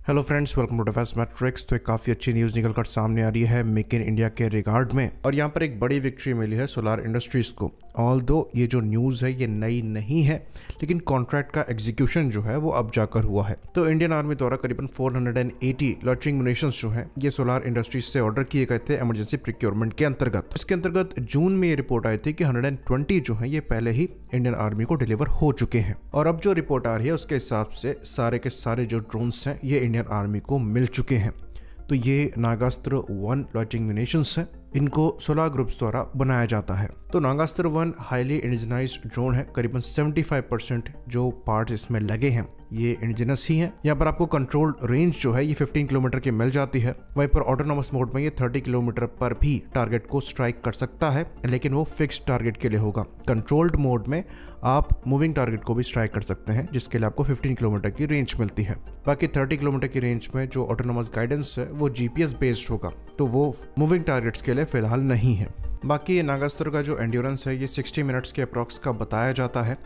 Hello friends, welcome to defence matrix. तो एक काफ़ी अच्छी न्यूज़ निकलकर सामने आ रही है मेक इन इंडिया के रिगार्ड में, और यहाँ पर एक बड़ी विक्ट्री मिली है सोलार इंडस्ट्रीज़ को। ऑल्दो ये जो न्यूज़ है ये नई नहीं है, लेकिन कॉन्ट्रैक्ट का एग्जीक्यूशन जो है वो अब जाकर हुआ है। तो इंडियन आर्मी द्वारा करीबन 480 लॉन्चिंग म्यूनिशंस जो है ये सोलार इंडस्ट्रीज से ऑर्डर किए गए थे इमरजेंसी प्रोक्योरमेंट के अंतर्गत। इसके अंतर्गत जून में ये रिपोर्ट आई थी कि 120 जो है ये पहले ही इंडियन आर्मी को डिलीवर हो चुके हैं, और अब जो रिपोर्ट आ रही है उसके हिसाब से सारे के सारे जो ड्रोन्स हैं ये इंडियन आर्मी को मिल चुके हैं। तो ये नागास्त्र 1 लॉन्चिंग म्यूनिशंस है, इनको सोलार ग्रुप्स द्वारा बनाया जाता है। तो नागास्त्र 1 हाईली इंडिजिनाइज्ड ड्रोन है। करीबन 75% जो पार्ट्स इसमें लगे हैं ये इंडिजिनस ही हैं। यहाँ पर आपको कंट्रोल रेंज जो है ये 15 किलोमीटर की मिल जाती है। वहीं पर ऑटोनोमस मोड में ये 30 किलोमीटर पर भी टारगेट को स्ट्राइक कर सकता है, लेकिन वो फिक्स्ड टारगेट के लिए होगा। कंट्रोल्ड मोड में आप मूविंग टारगेट को भी स्ट्राइक कर सकते हैं, जिसके लिए आपको 15 किलोमीटर की रेंज मिलती है। बाकी 30 किलोमीटर की रेंज में जो ऑटोनोमस गाइडेंस है वो GPS बेस्ड होगा, तो वो मूविंग टारगेट्स के लिए फिलहाल नहीं है। बाकी नागास्त्र का जो एंड्योरेंस है ये 60 मिनट्स के अप्रॉक्स का बताया जाता है,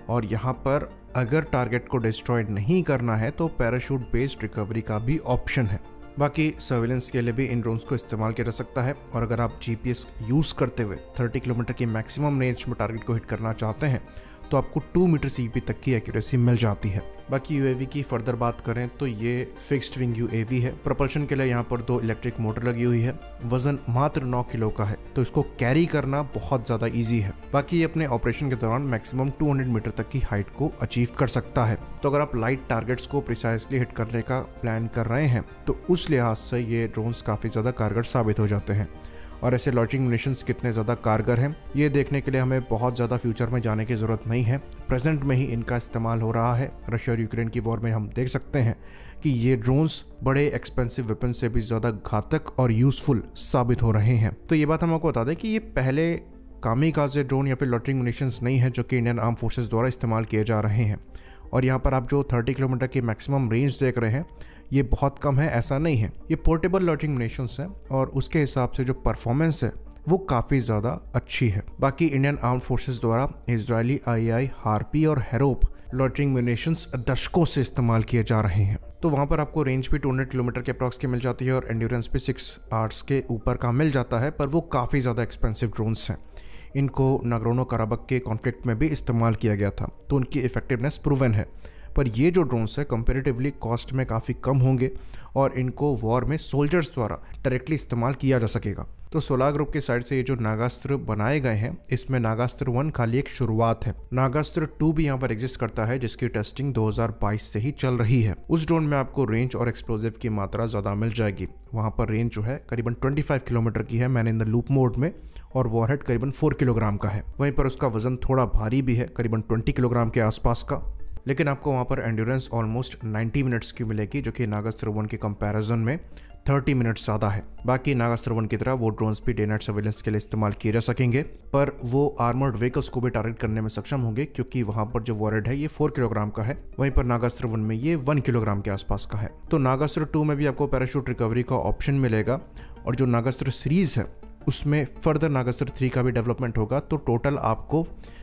और यहाँ पर अगर टारगेट को डिस्ट्रॉय नहीं करना है तो पैराशूट बेस्ड रिकवरी का भी ऑप्शन है। बाकी सर्विलेंस के लिए भी इन ड्रोन्स को इस्तेमाल किया जा सकता है, और अगर आप GPS यूज़ करते हुए 30 किलोमीटर की मैक्सिमम रेंज में टारगेट को हिट करना चाहते हैं तो आपको 2 मीटर CP तक की एक्यूरेसी मिल जाती है। बाकी UAV की फर्दर बात करें तो ये फिक्स्ड विंग UAV है। प्रोपल्शन के लिए यहाँ पर 2 इलेक्ट्रिक मोटर लगी हुई है। वजन मात्र 9 किलो का है, तो इसको कैरी करना बहुत ज़्यादा इजी है। बाकी ये अपने ऑपरेशन के दौरान मैक्सिमम 200 मीटर तक की हाइट को अचीव कर सकता है। तो अगर आप लाइट टारगेट्स को प्रिसाइसली हिट करने का प्लान कर रहे हैं तो उस लिहाज से ये ड्रोन्स काफ़ी ज़्यादा कारगर साबित हो जाते हैं। और ऐसे लॉन्चिंग म्यूनिशंस कितने ज़्यादा कारगर हैं ये देखने के लिए हमें बहुत ज़्यादा फ्यूचर में जाने की ज़रूरत नहीं है। प्रेजेंट में ही इनका इस्तेमाल हो रहा है। रशिया और यूक्रेन की वॉर में हम देख सकते हैं कि ये ड्रोन्स बड़े एक्सपेंसिव वेपन से भी ज़्यादा घातक और यूज़फुल साबित हो रहे हैं। तो ये बात हम आपको बता दें कि ये पहले कामिकाज़े ड्रोन या फिर लॉन्चिंग म्यूनिशंस नहीं है जो कि इंडियन आर्म फोर्सेस द्वारा इस्तेमाल किए जा रहे हैं। और यहाँ पर आप जो 30 किलोमीटर की मैक्सिमम रेंज देख रहे हैं ये बहुत कम है, ऐसा नहीं है। ये पोर्टेबल लॉन्चिंग म्यूनिशंस हैं, और उसके हिसाब से जो परफॉर्मेंस है वो काफ़ी ज़्यादा अच्छी है। बाकी इंडियन आर्म फोर्सेस द्वारा इजरायली IAI, हार्पी और हेरोप लॉन्चिंग म्यूनिशंस दशकों से इस्तेमाल किए जा रहे हैं। तो वहाँ पर आपको रेंज भी 200 किलोमीटर के अप्रॉक्स की मिल जाती है, और एंड्योरेंस भी 6 आवर्स के ऊपर का मिल जाता है, पर वो काफ़ी ज़्यादा एक्सपेंसिव ड्रोन्स हैं। इनको नागोर्नो कराबाख के कॉन्फ्लिक्ट में भी इस्तेमाल किया गया था, तो उनकी इफेक्टिवनेस प्रूवन है। पर ये जो ड्रोन्स है कंपैरेटिवली कॉस्ट में काफ़ी कम होंगे, और इनको वॉर में सोल्जर्स द्वारा डायरेक्टली इस्तेमाल किया जा सकेगा। तो सोलार ग्रुप की साइड से ये जो नागास्त्र बनाए गए हैं इसमें नागास्त्र 1 खाली एक शुरुआत है। नागास्त्र 2 भी यहाँ पर एग्जिस्ट करता है, जिसकी टेस्टिंग 2022 से ही चल रही है। उस ड्रोन में आपको रेंज और एक्सप्लोजिव की मात्रा ज़्यादा मिल जाएगी। वहाँ पर रेंज जो है करीबन 25 किलोमीटर की है man in the loop mode में, और वॉरहेड करीबन 4 किलोग्राम का है। वहीं पर उसका वजन थोड़ा भारी भी है, करीबन 20 किलोग्राम के आसपास का, लेकिन आपको वहाँ पर एंड्योरेंस ऑलमोस्ट 90 मिनट्स की मिलेगी, जो कि नागास्त्र 1 के कंपैरिजन में 30 मिनट्स ज़्यादा है। बाकी नागास्त्र 1 की तरह वो ड्रोन्स भी डे नाइट सर्विलेंस के लिए इस्तेमाल किए जा सकेंगे, पर वो आर्मर्ड व्हीकल्स को भी टारगेट करने में सक्षम होंगे, क्योंकि वहाँ पर जो वॉरहेड है ये 4 किलोग्राम का है। वहीं पर नागास्त्र 1 में ये 1 किलोग्राम के आसपास का है। तो नागास्त्र 2 में भी आपको पैराशूट रिकवरी का ऑप्शन मिलेगा, और जो नागास्त्र सीरीज है उसमें फर्दर नागास्त्र 3 का भी डेवलपमेंट होगा। तो टोटल आपको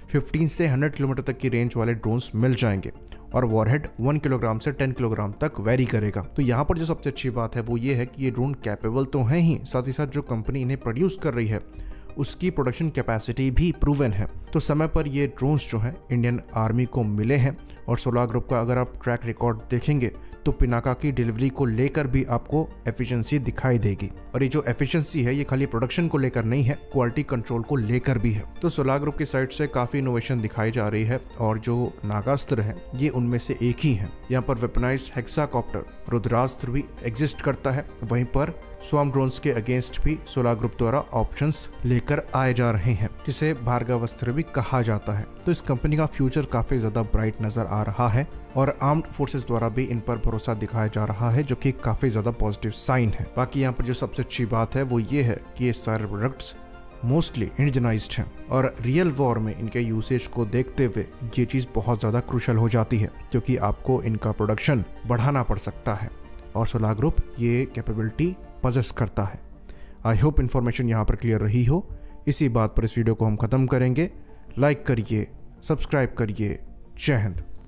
15 से 100 किलोमीटर तक की रेंज वाले ड्रोन्स मिल जाएंगे, और वॉरहेड 1 किलोग्राम से 10 किलोग्राम तक वेरी करेगा। तो यहाँ पर जो सबसे अच्छी बात है वो ये है कि ये ड्रोन कैपेबल तो हैं ही, साथ ही साथ जो कंपनी इन्हें प्रोड्यूस कर रही है उसकी प्रोडक्शन कैपेसिटी भी प्रूवन है। तो समय पर ये ड्रोन्स जो हैं इंडियन आर्मी को मिले हैं, और सोलार ग्रुप का अगर आप ट्रैक रिकॉर्ड देखेंगे तो पिनाका की डिलीवरी को लेकर भी आपको एफिशिएंसी दिखाई देगी। और ये जो एफिशिएंसी है ये खाली प्रोडक्शन को लेकर नहीं है, क्वालिटी कंट्रोल को लेकर भी है। तो सोलार ग्रुप की साइड से काफ़ी इनोवेशन दिखाई जा रही है, और जो नागास्त्र है ये उनमें से एक ही है। यहाँ पर वेपनाइज्ड हेक्साकॉप्टर रुद्रास्त्र भी एग्जिस्ट करता है। वहीं पर स्वार्म ड्रोन्स के अगेंस्ट भी सोलार ग्रुप द्वारा ऑप्शंस लेकर आए जा रहे हैं, जिसे भार्गवास्त्र भी कहा जाता है। तो इस कंपनी का फ्यूचर काफ़ी ज़्यादा ब्राइट नज़र आ रहा है, और आर्म्ड फोर्सेस द्वारा भी इन पर भरोसा दिखाया जा रहा है, जो कि काफ़ी ज़्यादा पॉजिटिव साइन है। बाकी यहाँ पर जो सबसे अच्छी बात है वो ये है कि ये सारे प्रोडक्ट्स मोस्टली इंडिजनाइज्ड हैं, और रियल वॉर में इनके यूसेज को देखते हुए ये चीज़ बहुत ज़्यादा क्रूशल हो जाती है, क्योंकि आपको इनका प्रोडक्शन बढ़ाना पड़ सकता है, और सोलार ग्रुप ये कैपेबिलिटी पजेस करता है। आई होप इन्फॉर्मेशन यहाँ पर क्लियर रही हो। इसी बात पर इस वीडियो को हम ख़त्म करेंगे। लाइक करिए, सब्सक्राइब करिए। जय हिंद।